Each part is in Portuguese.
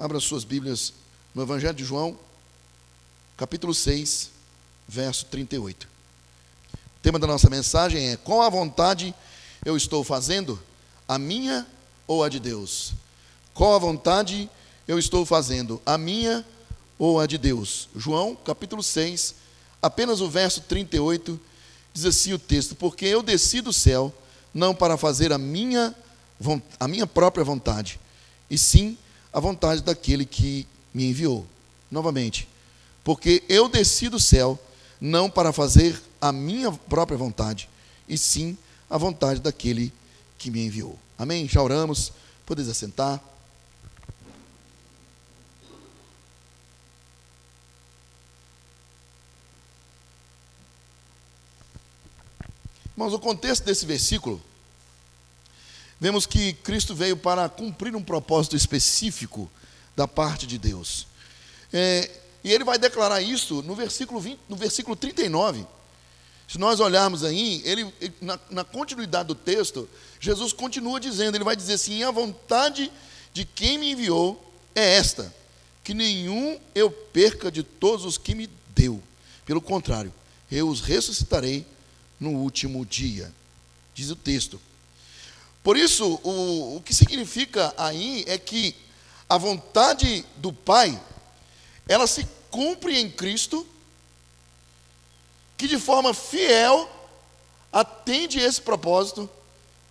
Abra suas Bíblias no Evangelho de João, capítulo 6, verso 38. O tema da nossa mensagem é: qual a vontade eu estou fazendo? A minha ou a de Deus? Qual a vontade eu estou fazendo? A minha ou a de Deus? João, capítulo 6, apenas o verso 38, diz assim o texto: porque eu desci do céu, não para fazer a minha própria vontade, e sim a vontade daquele que me enviou. Novamente, porque eu desci do céu, não para fazer a minha própria vontade, e sim a vontade daquele que me enviou. Amém? Já oramos, podeis assentar. Irmãos, o contexto desse versículo, vemos que Cristo veio para cumprir um propósito específico da parte de Deus. E ele vai declarar isso no versículo 39. Se nós olharmos aí, na continuidade do texto, Jesus continua dizendo, ele vai dizer assim: a vontade de quem me enviou é esta, que nenhum eu perca de todos os que me deu. Pelo contrário, eu os ressuscitarei no último dia, diz o texto. Por isso, o que significa aí é que a vontade do Pai, ela se cumpre em Cristo, que de forma fiel atende esse propósito,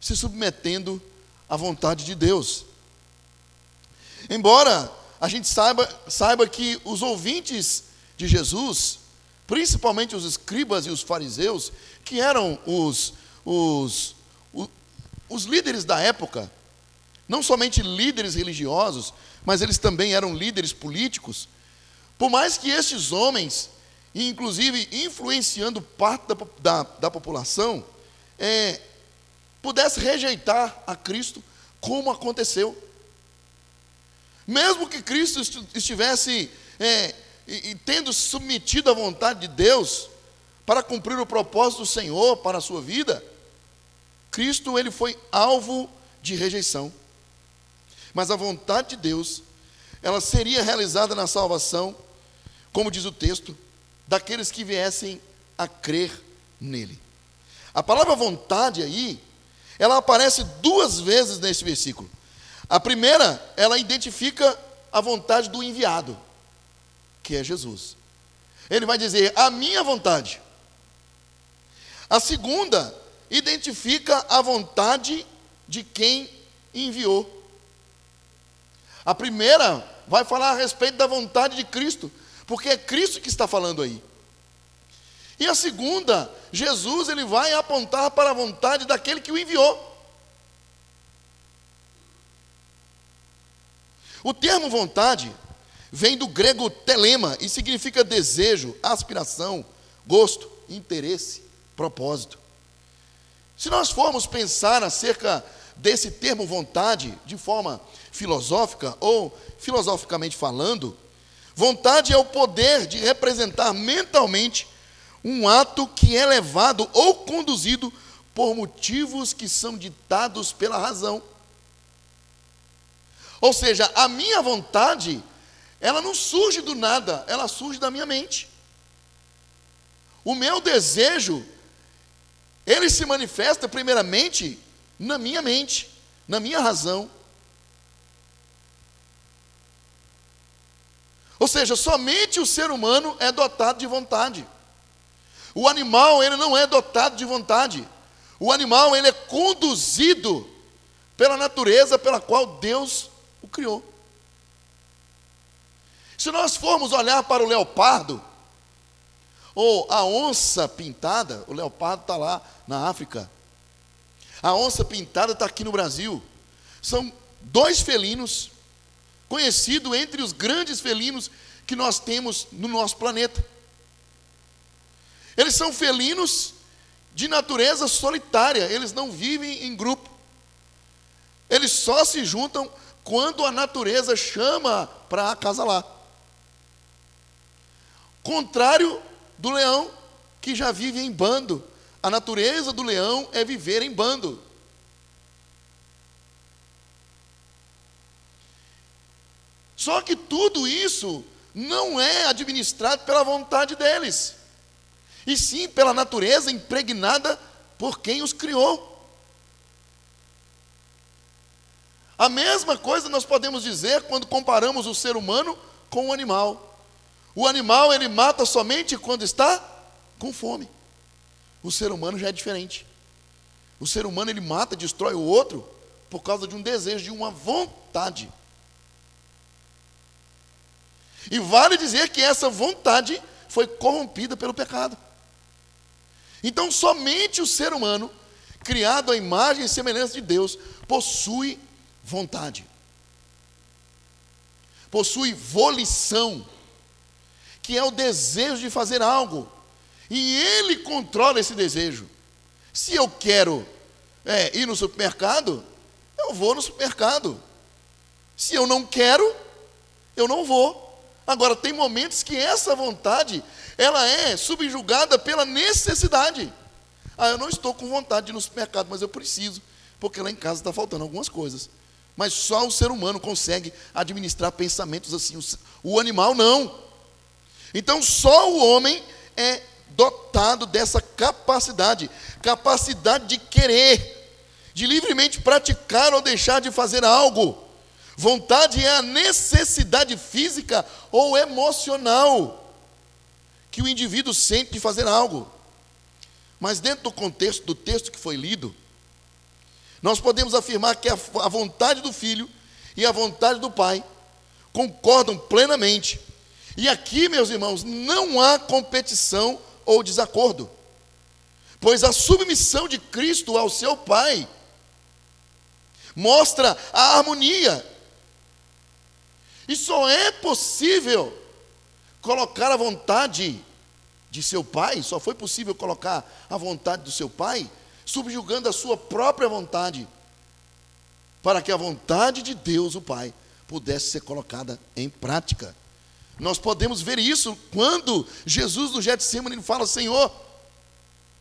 se submetendo à vontade de Deus. Embora a gente saiba que os ouvintes de Jesus, principalmente os escribas e os fariseus, que eram os líderes da época, não somente líderes religiosos, mas eles também eram líderes políticos. Por mais que estes homens, inclusive influenciando parte da população, pudesse rejeitar a Cristo, como aconteceu. Mesmo que Cristo estivesse tendo submetido à vontade de Deus, para cumprir o propósito do Senhor para a sua vida, Cristo, ele foi alvo de rejeição. Mas a vontade de Deus, ela seria realizada na salvação, como diz o texto, daqueles que viessem a crer nele. A palavra vontade aí, ela aparece duas vezes nesse versículo. A primeira, ela identifica a vontade do enviado, que é Jesus. Ele vai dizer, a minha vontade. A segunda, identifica a vontade de quem enviou. A primeira vai falar a respeito da vontade de Cristo, porque é Cristo que está falando aí. E a segunda, Jesus, ele vai apontar para a vontade daquele que o enviou. O termo vontade vem do grego telema e significa desejo, aspiração, gosto, interesse, propósito. Se nós formos pensar acerca desse termo vontade de forma filosófica ou filosoficamente falando, vontade é o poder de representar mentalmente um ato que é levado ou conduzido por motivos que são ditados pela razão. Ou seja, a minha vontade, ela não surge do nada, ela surge da minha mente. O meu desejo, ele se manifesta primeiramente na minha mente, na minha razão. Ou seja, somente o ser humano é dotado de vontade. O animal, ele não é dotado de vontade. O animal, ele é conduzido pela natureza pela qual Deus o criou. Se nós formos olhar para o leopardo, ou a onça pintada, o leopardo está lá na África, a onça pintada está aqui no Brasil. São dois felinos, conhecidos entre os grandes felinos que nós temos no nosso planeta. Eles são felinos de natureza solitária, eles não vivem em grupo. Eles só se juntam quando a natureza chama para acasalar. Contrário do leão, que já vive em bando. A natureza do leão é viver em bando. Só que tudo isso não é administrado pela vontade deles, e sim pela natureza impregnada por quem os criou. A mesma coisa nós podemos dizer quando comparamos o ser humano com o animal. O animal, ele mata somente quando está com fome. O ser humano já é diferente. O ser humano, ele mata, destrói o outro por causa de um desejo, de uma vontade. E vale dizer que essa vontade foi corrompida pelo pecado. Então, somente o ser humano, criado à imagem e semelhança de Deus, possui vontade, possui volição, que é o desejo de fazer algo, e ele controla esse desejo. Se eu quero ir no supermercado, eu vou no supermercado. Se eu não quero, eu não vou. Agora, tem momentos que essa vontade, ela é subjugada pela necessidade. Eu não estou com vontade de ir no supermercado, mas eu preciso, porque lá em casa está faltando algumas coisas. Mas só o ser humano consegue administrar pensamentos assim, o animal não. Então só o homem é dotado dessa capacidade de querer, de livremente praticar ou deixar de fazer algo. Vontade é a necessidade física ou emocional que o indivíduo sente de fazer algo. Mas dentro do contexto do texto que foi lido, nós podemos afirmar que a vontade do filho e a vontade do pai concordam plenamente. E aqui, meus irmãos, não há competição ou desacordo, pois a submissão de Cristo ao seu pai mostra a harmonia. E só é possível colocar a vontade de seu pai, só foi possível colocar a vontade do seu pai subjugando a sua própria vontade, para que a vontade de Deus, o Pai, pudesse ser colocada em prática. Nós podemos ver isso quando Jesus no Getsemane fala: Senhor,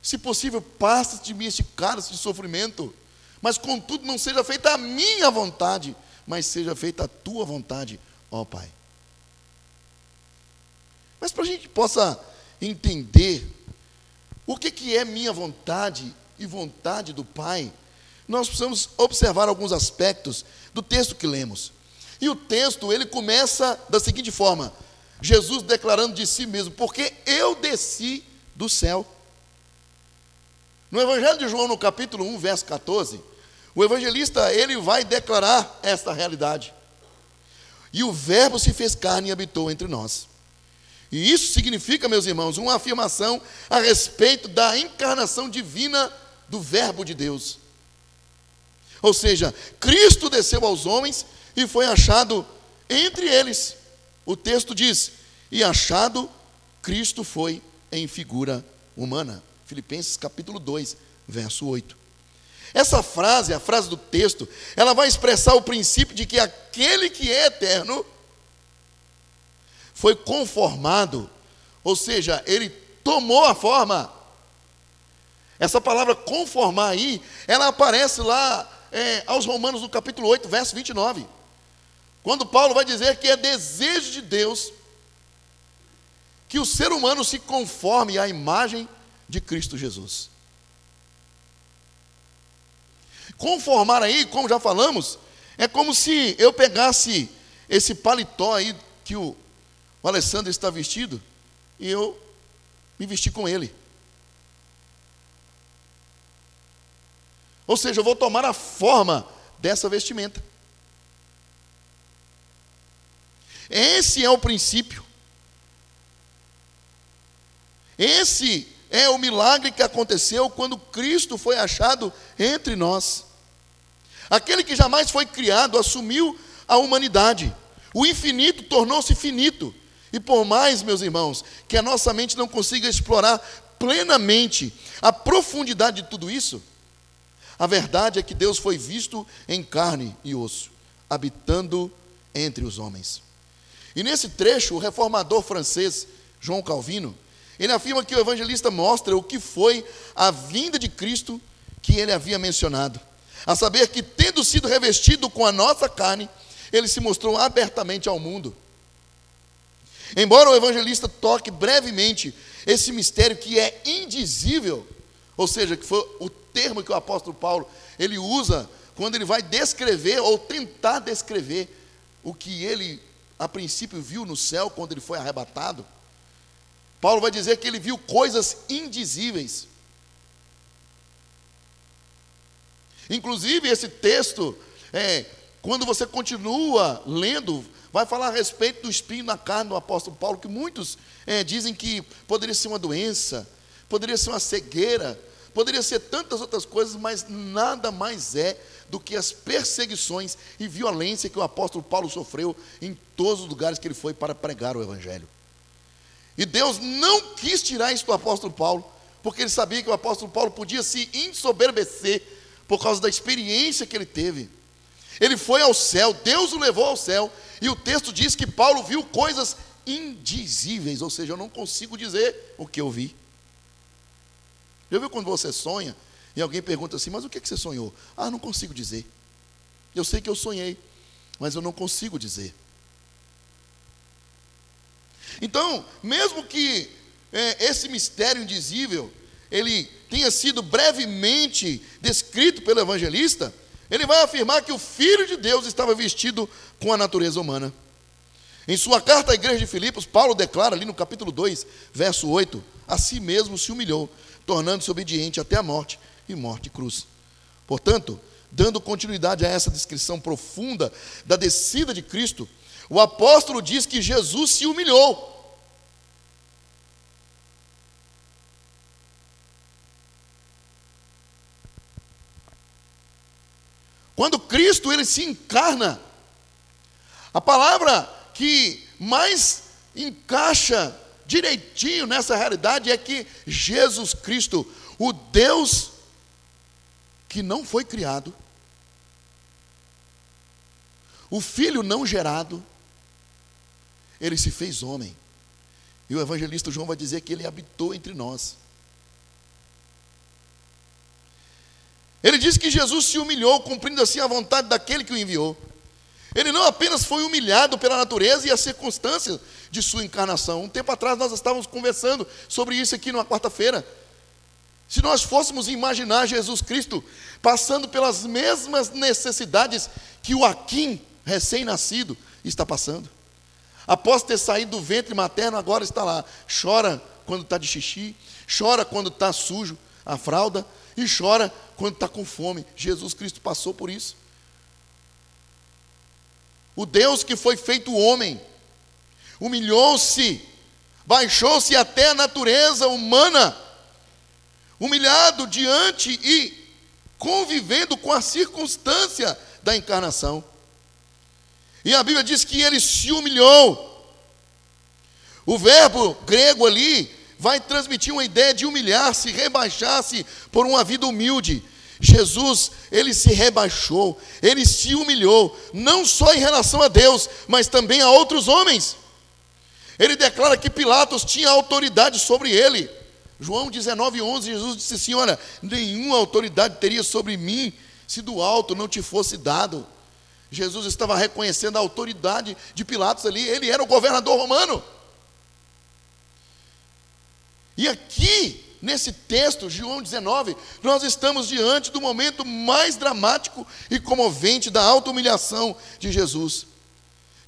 se possível, passa de mim este cálice de sofrimento, mas contudo não seja feita a minha vontade, mas seja feita a tua vontade, ó Pai. Mas para a gente possa entender o que é minha vontade e vontade do Pai, nós precisamos observar alguns aspectos do texto que lemos. E o texto, ele começa da seguinte forma: Jesus declarando de si mesmo: porque eu desci do céu. No Evangelho de João, no capítulo 1, verso 14, o evangelista, ele vai declarar esta realidade: e o verbo se fez carne e habitou entre nós. E isso significa, meus irmãos, uma afirmação a respeito da encarnação divina do verbo de Deus. Ou seja, Cristo desceu aos homens e foi achado entre eles. O texto diz: e achado, Cristo foi em figura humana. Filipenses capítulo 2, verso 8. Essa frase, a frase do texto, ela vai expressar o princípio de que aquele que é eterno foi conformado, ou seja, ele tomou a forma. Essa palavra conformar aí, ela aparece lá aos Romanos no capítulo 8, verso 29. Quando Paulo vai dizer que é desejo de Deus que o ser humano se conforme à imagem de Cristo Jesus. Conformar aí, como já falamos, é como se eu pegasse esse paletó aí que o Alessandro está vestido e eu me vesti com ele. Ou seja, eu vou tomar a forma dessa vestimenta. Esse é o princípio. Esse é o milagre que aconteceu quando Cristo foi achado entre nós. Aquele que jamais foi criado assumiu a humanidade. O infinito tornou-se finito. E por mais, meus irmãos, que a nossa mente não consiga explorar plenamente a profundidade de tudo isso, a verdade é que Deus foi visto em carne e osso, habitando entre os homens. E nesse trecho, o reformador francês João Calvino, ele afirma que o evangelista mostra o que foi a vinda de Cristo que ele havia mencionado, a saber que, tendo sido revestido com a nossa carne, ele se mostrou abertamente ao mundo. Embora o evangelista toque brevemente esse mistério que é indizível, ou seja, que foi o termo que o apóstolo Paulo ele usa quando ele vai descrever ou tentar descrever o que ele a princípio viu no céu quando ele foi arrebatado. Paulo vai dizer que ele viu coisas indizíveis. Inclusive esse texto, quando você continua lendo, vai falar a respeito do espinho na carne do apóstolo Paulo, que muitos dizem que poderia ser uma doença, poderia ser uma cegueira, poderia ser tantas outras coisas, mas nada mais é do que as perseguições e violência que o apóstolo Paulo sofreu em todos os lugares que ele foi para pregar o evangelho. E Deus não quis tirar isso do apóstolo Paulo, porque ele sabia que o apóstolo Paulo podia se ensoberbecer por causa da experiência que ele teve. Ele foi ao céu, Deus o levou ao céu, e o texto diz que Paulo viu coisas indizíveis, ou seja, eu não consigo dizer o que eu vi. Já viu quando você sonha e alguém pergunta assim, mas o que você sonhou? Ah, não consigo dizer. Eu sei que eu sonhei, mas eu não consigo dizer. Então, mesmo que esse mistério indizível ele tenha sido brevemente descrito pelo evangelista, ele vai afirmar que o Filho de Deus estava vestido com a natureza humana. Em sua carta à igreja de Filipos, Paulo declara ali no capítulo 2, verso 8, a si mesmo se humilhou, tornando-se obediente até a morte e morte de cruz. Portanto, dando continuidade a essa descrição profunda da descida de Cristo, o apóstolo diz que Jesus se humilhou. Quando Cristo ele se encarna, a palavra que mais encaixa direitinho nessa realidade é que Jesus Cristo, o Deus que não foi criado, o Filho não gerado, ele se fez homem. E o evangelista João vai dizer que ele habitou entre nós. Ele diz que Jesus se humilhou, cumprindo assim a vontade daquele que o enviou. Ele não apenas foi humilhado pela natureza e as circunstâncias de sua encarnação. Um tempo atrás nós estávamos conversando sobre isso aqui numa quarta-feira. Se nós fôssemos imaginar Jesus Cristo passando pelas mesmas necessidades que o Aquim, recém-nascido, está passando. Após ter saído do ventre materno, agora está lá. Chora quando está de xixi, chora quando está sujo a fralda e chora quando está com fome. Jesus Cristo passou por isso. O Deus que foi feito homem, humilhou-se, baixou-se até a natureza humana, humilhado diante e convivendo com a circunstância da encarnação. E a Bíblia diz que ele se humilhou. O verbo grego ali vai transmitir uma ideia de humilhar-se, rebaixar-se por uma vida humilde. Jesus, ele se rebaixou, ele se humilhou, não só em relação a Deus, mas também a outros homens. Ele declara que Pilatos tinha autoridade sobre ele. João 19:11, Jesus disse assim, olha, nenhuma autoridade teria sobre mim, se do alto não te fosse dado. Jesus estava reconhecendo a autoridade de Pilatos ali, ele era o governador romano. E aqui, nesse texto, João 19, nós estamos diante do momento mais dramático e comovente da auto-humilhação de Jesus,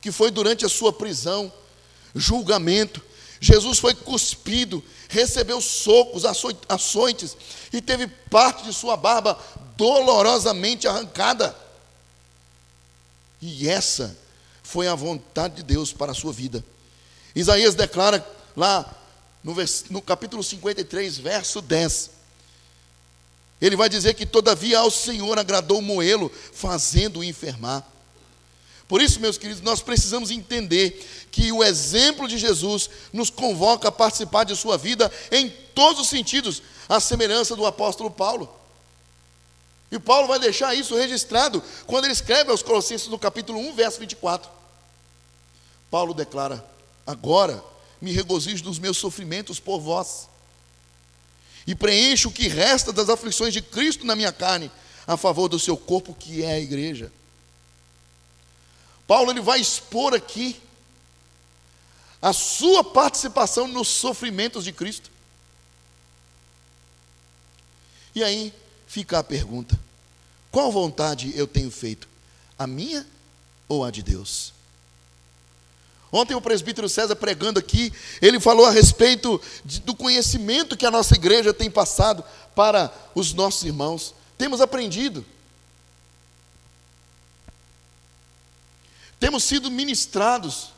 que foi durante a sua prisão, julgamento. Jesus foi cuspido, recebeu socos, açoites e teve parte de sua barba dolorosamente arrancada. E essa foi a vontade de Deus para a sua vida. Isaías declara lá no capítulo 53, verso 10. Ele vai dizer que todavia ao Senhor agradou moê-lo, fazendo-o enfermar. Por isso, meus queridos, nós precisamos entender que o exemplo de Jesus nos convoca a participar de sua vida em todos os sentidos, à semelhança do apóstolo Paulo. E Paulo vai deixar isso registrado quando ele escreve aos Colossenses no capítulo 1, verso 24. Paulo declara, agora me regozijo dos meus sofrimentos por vós, e preencho o que resta das aflições de Cristo na minha carne, a favor do seu corpo que é a igreja. Paulo ele vai expor aqui a sua participação nos sofrimentos de Cristo. E aí fica a pergunta: qual vontade eu tenho feito? A minha ou a de Deus? Ontem o presbítero César pregando aqui, ele falou a respeito do conhecimento que a nossa igreja tem passado para os nossos irmãos. Temos aprendido. Temos sido ministrados.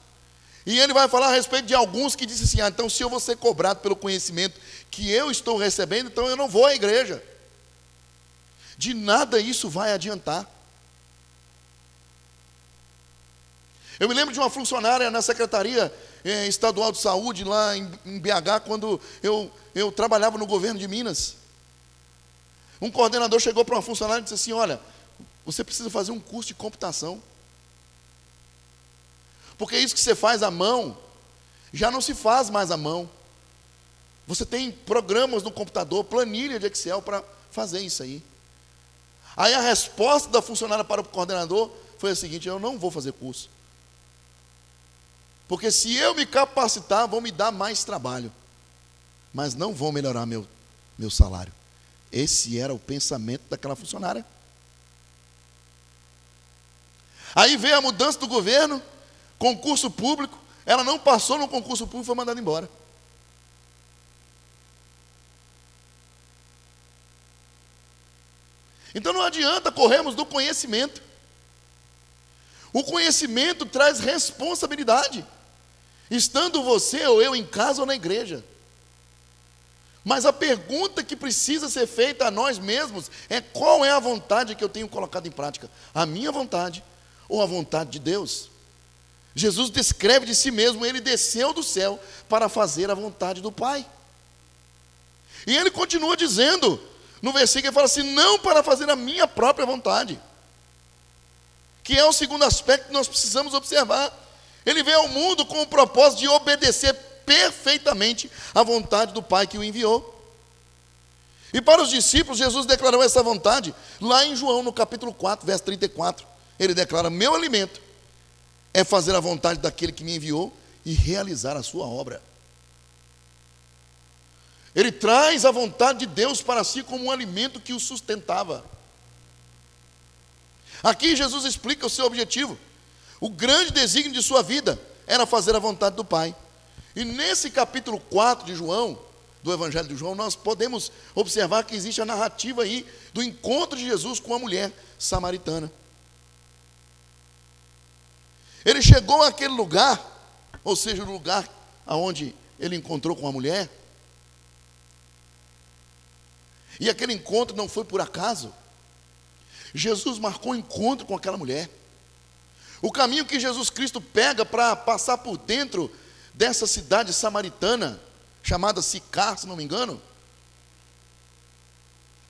E ele vai falar a respeito de alguns que dizem assim: então se eu vou ser cobrado pelo conhecimento que eu estou recebendo, então eu não vou à igreja. De nada isso vai adiantar. Eu me lembro de uma funcionária na Secretaria Estadual de Saúde, lá em BH, quando eu trabalhava no governo de Minas. Um coordenador chegou para uma funcionária e disse assim: olha, você precisa fazer um curso de computação. Porque isso que você faz à mão, já não se faz mais à mão. Você tem programas no computador, planilha de Excel para fazer isso aí. Aí a resposta da funcionária para o coordenador foi a seguinte: eu não vou fazer curso. Porque se eu me capacitar, vão me dar mais trabalho. Mas não vão melhorar meu salário. Esse era o pensamento daquela funcionária. Aí veio a mudança do governo, concurso público, ela não passou no concurso público e foi mandada embora. Então não adianta corrermos do conhecimento. O conhecimento traz responsabilidade, estando você ou eu em casa ou na igreja. Mas a pergunta que precisa ser feita a nós mesmos é: qual é a vontade que eu tenho colocado em prática? A minha vontade ou a vontade de Deus? Jesus descreve de si mesmo: ele desceu do céu para fazer a vontade do Pai. E ele continua dizendo, no versículo ele fala assim: não para fazer a minha própria vontade, que é o segundo aspecto que nós precisamos observar. Ele veio ao mundo com o propósito de obedecer perfeitamente à vontade do Pai que o enviou. E para os discípulos, Jesus declarou essa vontade lá em João, no capítulo 4, verso 34. Ele declara: meu alimento é fazer a vontade daquele que me enviou e realizar a sua obra. Ele traz a vontade de Deus para si como um alimento que o sustentava. Aqui Jesus explica o seu objetivo. O grande desígnio de sua vida era fazer a vontade do Pai. E nesse capítulo 4 de João, do Evangelho de João, nós podemos observar que existe a narrativa aí do encontro de Jesus com a mulher samaritana. Ele chegou àquele lugar, ou seja, o lugar onde ele encontrou com a mulher, e aquele encontro não foi por acaso. Jesus marcou um encontro com aquela mulher. O caminho que Jesus Cristo pega para passar por dentro dessa cidade samaritana, chamada Sicar, se não me engano,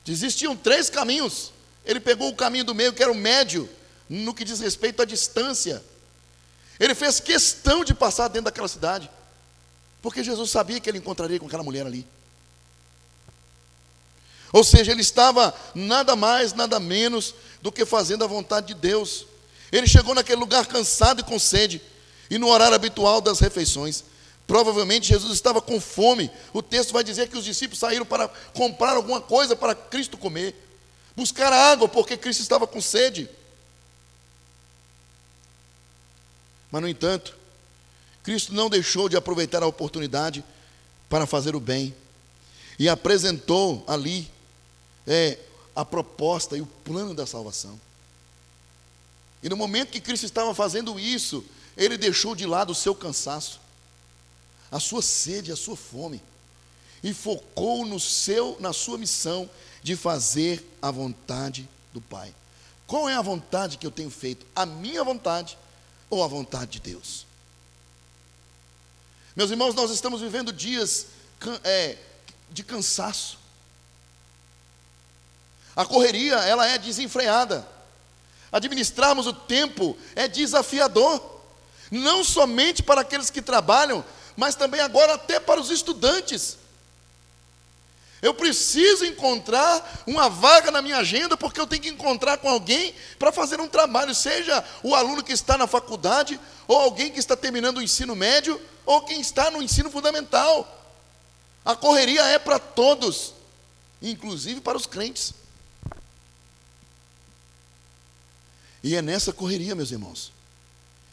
existiam 3 caminhos. Ele pegou o caminho do meio, que era o médio, no que diz respeito à distância. Ele fez questão de passar dentro daquela cidade, porque Jesus sabia que ele encontraria com aquela mulher ali. Ou seja, ele estava nada mais, nada menos do que fazendo a vontade de Deus. Ele chegou naquele lugar cansado e com sede, e no horário habitual das refeições. Provavelmente Jesus estava com fome. O texto vai dizer que os discípulos saíram para comprar alguma coisa para Cristo comer, buscar água, porque Cristo estava com sede. Mas, no entanto, Cristo não deixou de aproveitar a oportunidade para fazer o bem, e apresentou ali a proposta e o plano da salvação. E no momento que Cristo estava fazendo isso, ele deixou de lado o seu cansaço, a sua sede, a sua fome, e focou na sua missão de fazer a vontade do Pai. Qual é a vontade que eu tenho feito? A minha vontade ou a vontade de Deus? Meus irmãos, nós estamos vivendo dias de cansaço. A correria, ela é desenfreada. Administrarmos o tempo é desafiador, não somente para aqueles que trabalham, mas também agora até para os estudantes. Eu preciso encontrar uma vaga na minha agenda, porque eu tenho que encontrar com alguém para fazer um trabalho, seja o aluno que está na faculdade, ou alguém que está terminando o ensino médio, ou quem está no ensino fundamental. A correria é para todos, inclusive para os crentes. E é nessa correria, meus irmãos,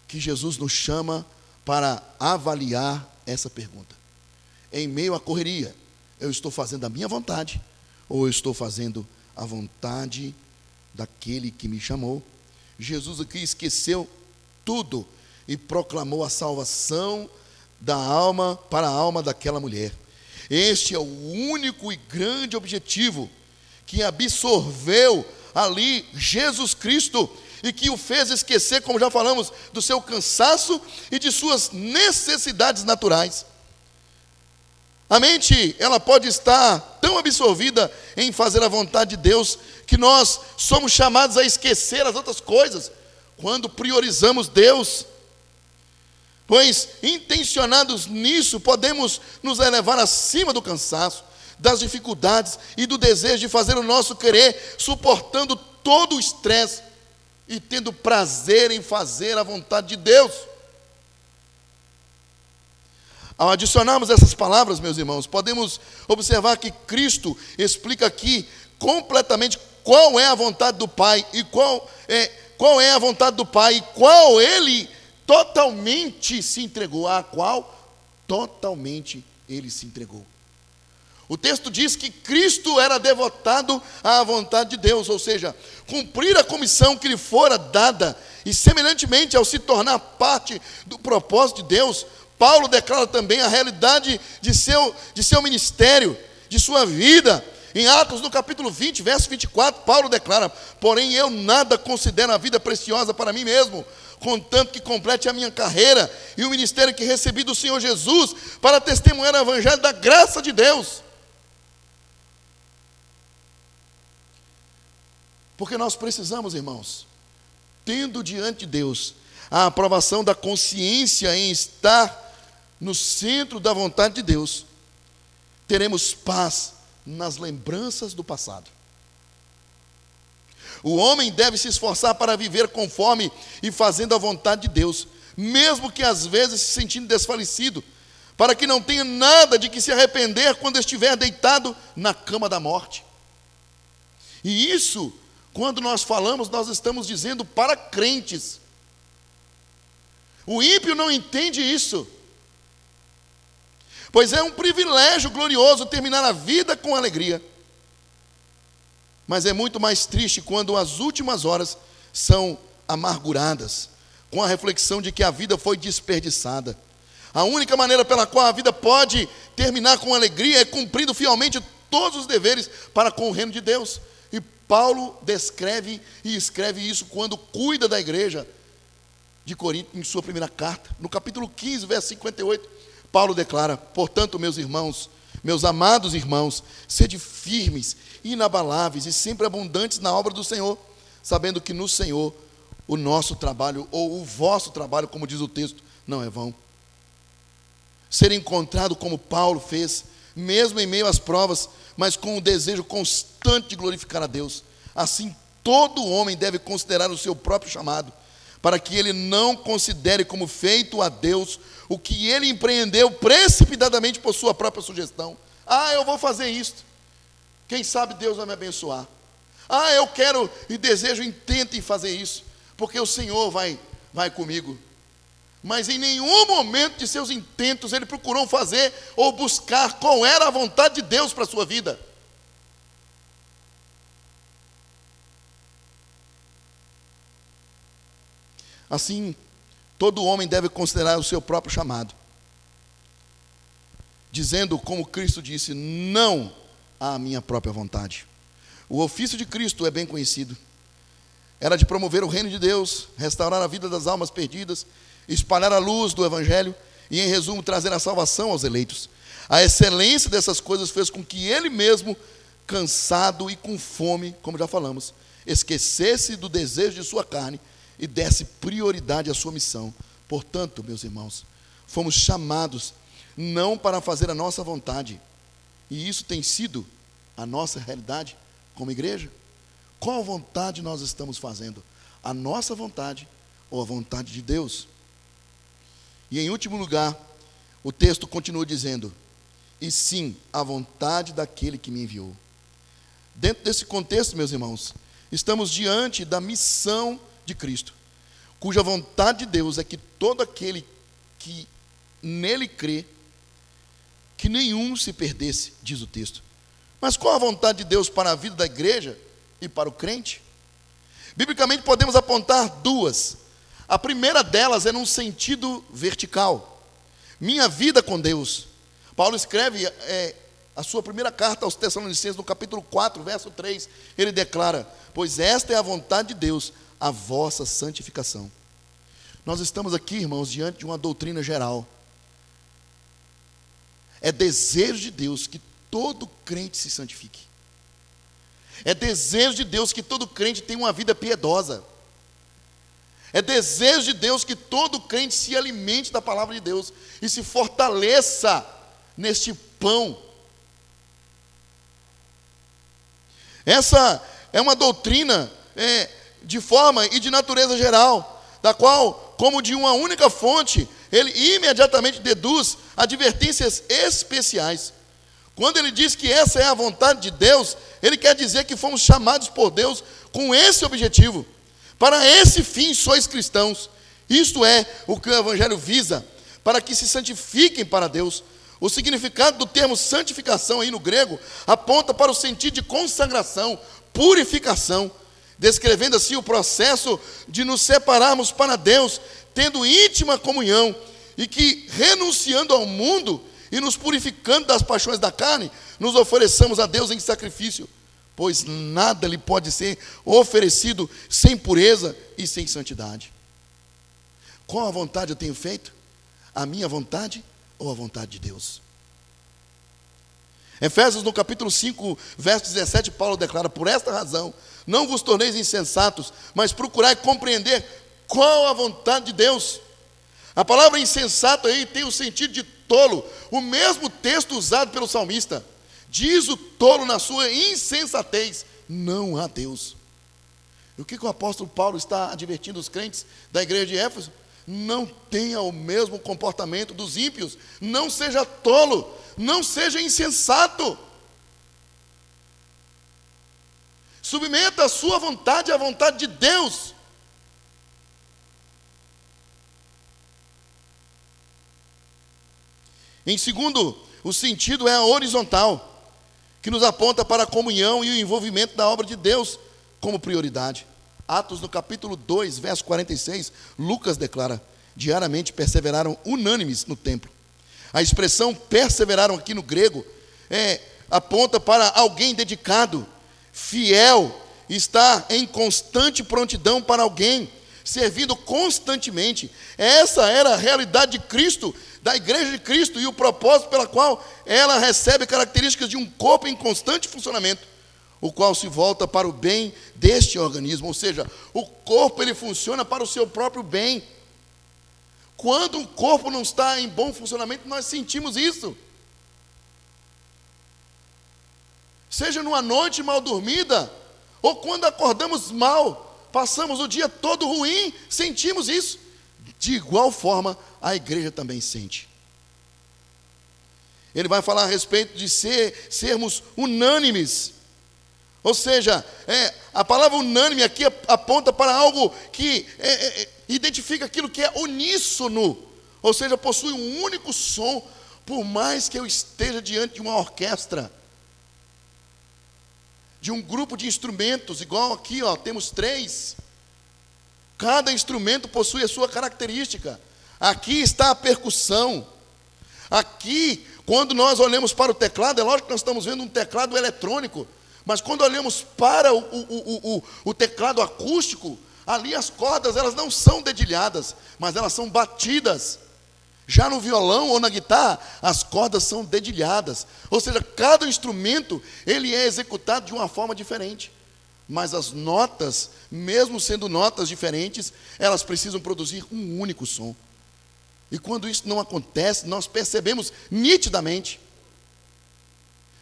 que Jesus nos chama para avaliar essa pergunta. Em meio à correria, eu estou fazendo a minha vontade, ou eu estou fazendo a vontade daquele que me chamou? Jesus aqui esqueceu tudo e proclamou a salvação da alma para a alma daquela mulher. Este é o único e grande objetivo que absorveu ali Jesus Cristo e que o fez esquecer, como já falamos, do seu cansaço e de suas necessidades naturais. A mente, ela pode estar tão absorvida em fazer a vontade de Deus, que nós somos chamados a esquecer as outras coisas, quando priorizamos Deus. Pois, intencionados nisso, podemos nos elevar acima do cansaço, das dificuldades e do desejo de fazer o nosso querer, suportando todo o estresse e tendo prazer em fazer a vontade de Deus. Ao adicionarmos essas palavras, meus irmãos, podemos observar que Cristo explica aqui completamente qual é a vontade do Pai e qual é a vontade do Pai e qual ele totalmente se entregou, a qual totalmente ele se entregou. O texto diz que Cristo era devotado à vontade de Deus, ou seja, cumprir a comissão que lhe fora dada, e semelhantemente ao se tornar parte do propósito de Deus, Paulo declara também a realidade de seu ministério, de sua vida. Em Atos, no capítulo 20, verso 24, Paulo declara: porém eu nada considero a vida preciosa para mim mesmo, contanto que complete a minha carreira e o ministério que recebi do Senhor Jesus, para testemunhar o evangelho da graça de Deus. Porque nós precisamos, irmãos, tendo diante de Deus a aprovação da consciência em estar no centro da vontade de Deus, teremos paz nas lembranças do passado. O homem deve se esforçar para viver conforme e fazendo a vontade de Deus, mesmo que às vezes se sentindo desfalecido, para que não tenha nada de que se arrepender quando estiver deitado na cama da morte. E isso, quando nós falamos, nós estamos dizendo para crentes. O ímpio não entende isso, pois é um privilégio glorioso terminar a vida com alegria. Mas é muito mais triste quando as últimas horas são amarguradas, com a reflexão de que a vida foi desperdiçada. A única maneira pela qual a vida pode terminar com alegria é cumprindo fielmente todos os deveres para com o reino de Deus. E Paulo descreve e escreve isso quando cuida da igreja de Corinto, em sua primeira carta. No capítulo 15, verso 58, Paulo declara: portanto, meus irmãos, meus amados irmãos, sede firmes, inabaláveis e sempre abundantes na obra do Senhor, sabendo que no Senhor o nosso trabalho, ou o vosso trabalho, como diz o texto, não é vão. Ser encontrado como Paulo fez, mesmo em meio às provas, mas com o desejo constante de glorificar a Deus. Assim, todo homem deve considerar o seu próprio chamado, para que ele não considere como feito a Deus o que ele empreendeu precipitadamente por sua própria sugestão. Ah, eu vou fazer isto, quem sabe Deus vai me abençoar. Ah, eu quero e desejo, intente fazer isso, porque o Senhor vai comigo. Mas em nenhum momento de seus intentos ele procurou fazer ou buscar qual era a vontade de Deus para a sua vida. Assim, todo homem deve considerar o seu próprio chamado, dizendo, como Cristo disse: não à minha própria vontade. O ofício de Cristo é bem conhecido. Era de promover o reino de Deus, restaurar a vida das almas perdidas, espalhar a luz do Evangelho e, em resumo, trazer a salvação aos eleitos. A excelência dessas coisas fez com que ele mesmo, cansado e com fome, como já falamos, esquecesse do desejo de sua carne e desse prioridade à sua missão. Portanto, meus irmãos, fomos chamados não para fazer a nossa vontade, e isso tem sido a nossa realidade como igreja? Qual vontade nós estamos fazendo? A nossa vontade ou a vontade de Deus? E em último lugar, o texto continua dizendo: e sim, a vontade daquele que me enviou. Dentro desse contexto, meus irmãos, estamos diante da missão de Cristo, cuja vontade de Deus é que todo aquele que nele crê, que nenhum se perdesse, diz o texto. Mas qual a vontade de Deus para a vida da igreja e para o crente? Biblicamente podemos apontar duas. A primeira delas é num sentido vertical. Minha vida com Deus. Paulo escreve a sua primeira carta aos Tessalonicenses, no capítulo 4, verso 3, ele declara: pois esta é a vontade de Deus, a vossa santificação. Nós estamos aqui, irmãos, diante de uma doutrina geral. É desejo de Deus que todo crente se santifique. É desejo de Deus que todo crente tenha uma vida piedosa. É desejo de Deus que todo crente se alimente da palavra de Deus e se fortaleça neste pão. Essa é uma doutrina de forma e de natureza geral, da qual, como de uma única fonte, ele imediatamente deduz advertências especiais. Quando ele diz que essa é a vontade de Deus, ele quer dizer que fomos chamados por Deus com esse objetivo. Para esse fim sois cristãos. Isto é o que o Evangelho visa, para que se santifiquem para Deus. O significado do termo santificação aí no grego aponta para o sentido de consagração, purificação, descrevendo assim o processo de nos separarmos para Deus, tendo íntima comunhão, e que, renunciando ao mundo e nos purificando das paixões da carne, nos ofereçamos a Deus em sacrifício, pois nada lhe pode ser oferecido sem pureza e sem santidade. Qual a vontade eu tenho feito? A minha vontade ou a vontade de Deus? Efésios no capítulo 5, verso 17, Paulo declara: por esta razão, não vos torneis insensatos, mas procurai compreender qual a vontade de Deus. A palavra insensato aí tem o sentido de tolo, o mesmo texto usado pelo salmista. Diz o tolo na sua insensatez: não há Deus. E o que o apóstolo Paulo está advertindo os crentes da igreja de Éfeso? Não tenha o mesmo comportamento dos ímpios, não seja tolo, não seja insensato. Submeta a sua vontade à vontade de Deus. Em segundo, o sentido é horizontal, que nos aponta para a comunhão e o envolvimento da obra de Deus como prioridade. Atos no capítulo 2, verso 46, Lucas declara: diariamente perseveraram unânimes no templo. A expressão perseveraram aqui no grego aponta para alguém dedicado, fiel, está em constante prontidão para alguém, servindo constantemente. Essa era a realidade de Cristo, da igreja de Cristo, e o propósito pela qual ela recebe características de um corpo em constante funcionamento, o qual se volta para o bem deste organismo. Ou seja, o corpo ele funciona para o seu próprio bem. Quando o corpo não está em bom funcionamento, nós sentimos isso. Seja numa noite mal dormida, ou quando acordamos mal, passamos o dia todo ruim, sentimos isso. De igual forma, a igreja também sente. Ele vai falar a respeito de sermos unânimes. Ou seja, a palavra unânime aqui aponta para algo que identifica aquilo que é uníssono, ou seja, possui um único som, por mais que eu esteja diante de uma orquestra, de um grupo de instrumentos, igual aqui, temos 3. Cada instrumento possui a sua característica. Aqui está a percussão. Aqui, quando nós olhamos para o teclado, é lógico que nós estamos vendo um teclado eletrônico, mas quando olhamos para o teclado acústico, ali as cordas elas não são dedilhadas, mas elas são batidas. Já no violão ou na guitarra, as cordas são dedilhadas. Ou seja, cada instrumento ele é executado de uma forma diferente. Mas as notas, mesmo sendo notas diferentes, elas precisam produzir um único som. E quando isso não acontece, nós percebemos nitidamente.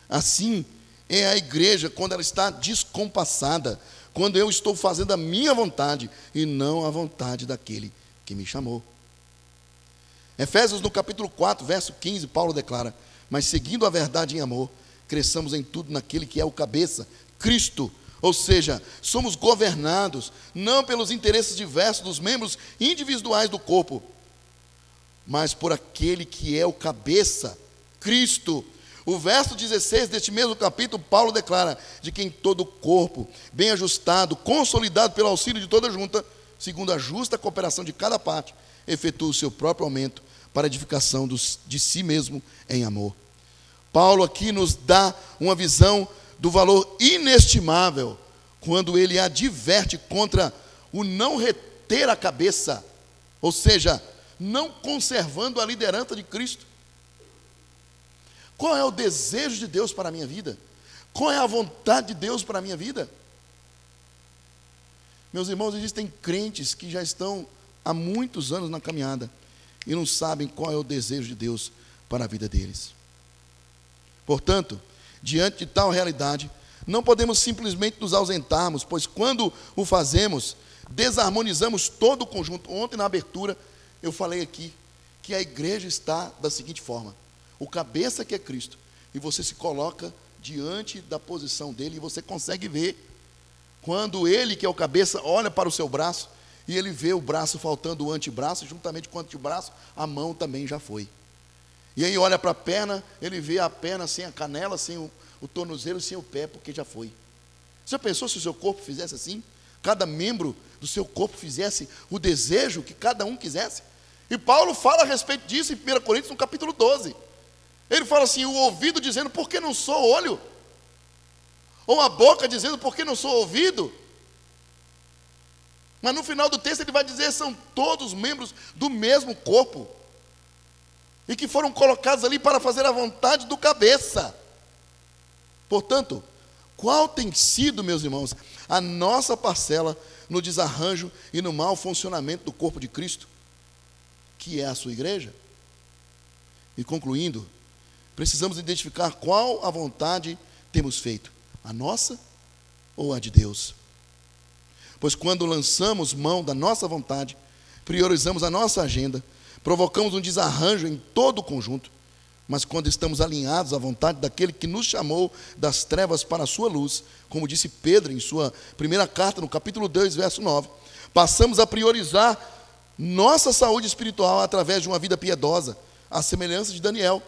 Assim, é a igreja quando ela está descompassada, quando eu estou fazendo a minha vontade e não a vontade daquele que me chamou. Efésios no capítulo 4, verso 15, Paulo declara: mas seguindo a verdade em amor, cresçamos em tudo naquele que é o cabeça, Cristo. Ou seja, somos governados não pelos interesses diversos dos membros individuais do corpo, mas por aquele que é o cabeça, Cristo. O verso 16 deste mesmo capítulo, Paulo declara: de quem todo o corpo, bem ajustado, consolidado pelo auxílio de toda junta, segundo a justa cooperação de cada parte, efetua o seu próprio aumento para a edificação de si mesmo em amor. Paulo aqui nos dá uma visão do valor inestimável quando ele adverte contra o não reter a cabeça, ou seja, não conservando a liderança de Cristo. Qual é o desejo de Deus para a minha vida? Qual é a vontade de Deus para a minha vida? Meus irmãos, existem crentes que já estão há muitos anos na caminhada e não sabem qual é o desejo de Deus para a vida deles. Portanto, diante de tal realidade, não podemos simplesmente nos ausentarmos, pois quando o fazemos, desarmonizamos todo o conjunto. Ontem, na abertura, eu falei aqui que a igreja está da seguinte forma: o cabeça que é Cristo, e você se coloca diante da posição dele, e você consegue ver, quando ele que é o cabeça olha para o seu braço, e ele vê o braço faltando o antebraço, e juntamente com o antebraço, a mão também já foi. E aí olha para a perna, ele vê a perna sem a canela, sem o tornozelo, sem o pé, porque já foi. Você já pensou se o seu corpo fizesse assim? Cada membro do seu corpo fizesse o desejo que cada um quisesse? E Paulo fala a respeito disso em 1 Coríntios, no capítulo 12. Ele fala assim: o ouvido dizendo, por que não sou olho? Ou a boca dizendo, por que não sou ouvido? Mas no final do texto ele vai dizer: são todos membros do mesmo corpo, e que foram colocados ali para fazer a vontade do cabeça. Portanto, qual tem sido, meus irmãos, a nossa parcela no desarranjo e no mau funcionamento do corpo de Cristo, que é a sua igreja? E concluindo, precisamos identificar qual a vontade temos feito, a nossa ou a de Deus. Pois quando lançamos mão da nossa vontade, priorizamos a nossa agenda, provocamos um desarranjo em todo o conjunto. Mas quando estamos alinhados à vontade daquele que nos chamou das trevas para a sua luz, como disse Pedro em sua primeira carta, no capítulo 2, verso 9, passamos a priorizar nossa saúde espiritual através de uma vida piedosa, à semelhança de Daniel.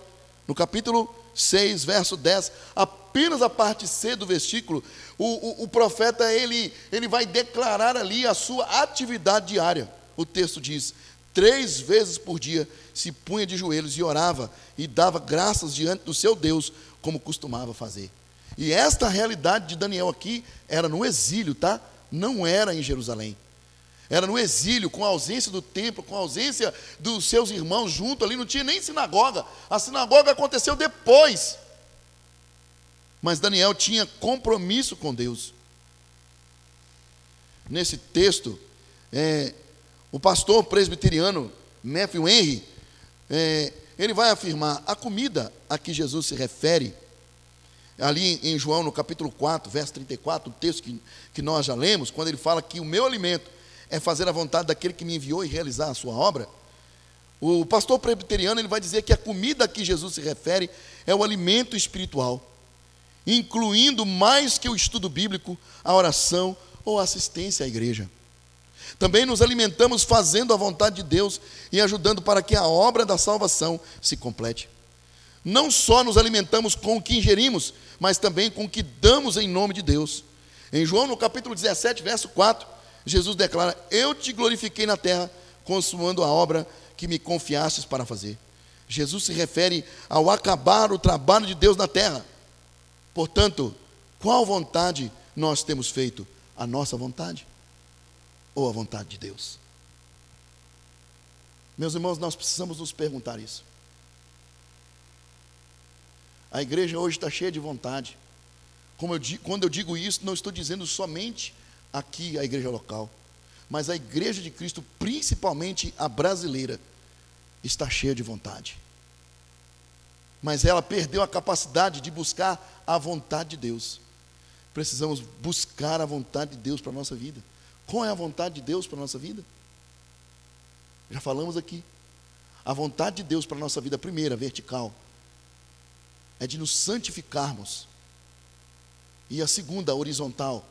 No capítulo 6, verso 10, apenas a parte C do versículo, o profeta ele vai declarar ali a sua atividade diária. O texto diz: 3 vezes por dia se punha de joelhos e orava e dava graças diante do seu Deus, como costumava fazer. E esta realidade de Daniel aqui era no exílio, tá? Não era em Jerusalém. Era no exílio, com a ausência do templo, com a ausência dos seus irmãos junto ali, não tinha nem sinagoga. A sinagoga aconteceu depois. Mas Daniel tinha compromisso com Deus. Nesse texto, o pastor presbiteriano Matthew Henry, ele vai afirmar: a comida a que Jesus se refere, ali em João, no capítulo 4, verso 34, o texto que nós já lemos, quando ele fala que o meu alimento é fazer a vontade daquele que me enviou e realizar a sua obra. O pastor presbiteriano ele vai dizer que a comida a que Jesus se refere é o alimento espiritual, incluindo mais que o estudo bíblico, a oração ou a assistência à igreja. Também nos alimentamos fazendo a vontade de Deus e ajudando para que a obra da salvação se complete. Não só nos alimentamos com o que ingerimos, mas também com o que damos em nome de Deus. Em João, no capítulo 17, verso 4, Jesus declara: eu te glorifiquei na terra, consumando a obra que me confiastes para fazer. Jesus se refere ao acabar o trabalho de Deus na terra. Portanto, qual vontade nós temos feito? A nossa vontade ou a vontade de Deus? Meus irmãos, nós precisamos nos perguntar isso. A igreja hoje está cheia de vontade. Quando eu digo isso, não estou dizendo somente aqui a igreja local, mas a igreja de Cristo, principalmente a brasileira, está cheia de vontade. mas ela perdeu a capacidade de buscar a vontade de Deus. Precisamos buscar a vontade de Deus para a nossa vida. Qual é a vontade de Deus para a nossa vida? Já falamos aqui. A vontade de Deus para a nossa vida, primeira, vertical, é de nos santificarmos. E a segunda, horizontal,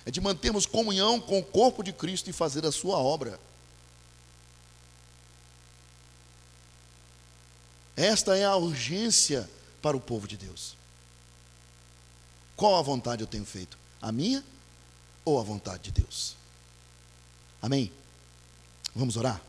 é de mantermos comunhão com o corpo de Cristo e fazer a sua obra. Esta é a urgência para o povo de Deus. Qual a vontade eu tenho feito? A minha ou a vontade de Deus? Amém? Vamos orar?